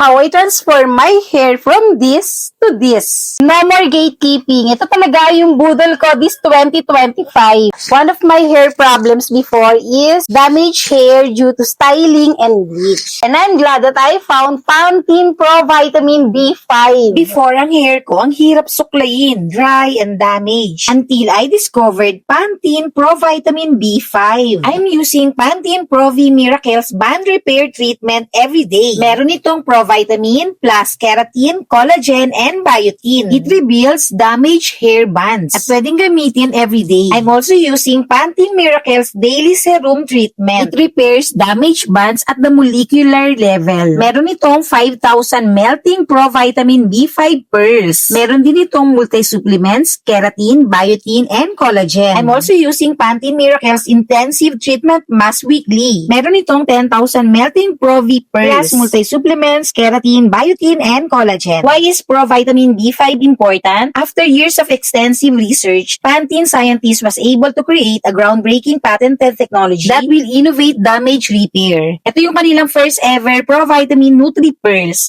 how I transform my hair from this to this. No more gatekeeping. Ito talaga yung budol ko this 2025. One of my hair problems before is damaged hair due to styling and bleach. And I'm glad that I found Pantene Pro Vitamin B5. Before, ang hair ko ang hirap suklayin, dry and damaged. Until I discovered Pantene Pro Vitamin B5. I'm using Pantene Pro V Miracles Band Repair Treatment every day. Meron itong Pro Vitamin plus keratin, collagen, and biotin. It rebuilds damaged hair bands at pwedeng gamitin every day. I'm also using Pantene Miracles Daily Serum Treatment. It repairs damaged bands at the molecular level. Meron itong 5,000 melting Pro Vitamin B5 pearls. Meron din itong multi-supplements, keratin, biotin, and collagen. I'm also using Pantene Miracles Intensive Treatment Mask Weekly. Meron itong 10,000 melting Pro V pearls, plus multi-supplements, keratin, biotin, and collagen. Why is Pro Vitamin B5 important? After years of extensive research, Pantene scientists was able to create a groundbreaking patented technology that will innovate damage repair. Ito yung kanilang first ever Pro Vitamin Nutri Pearls.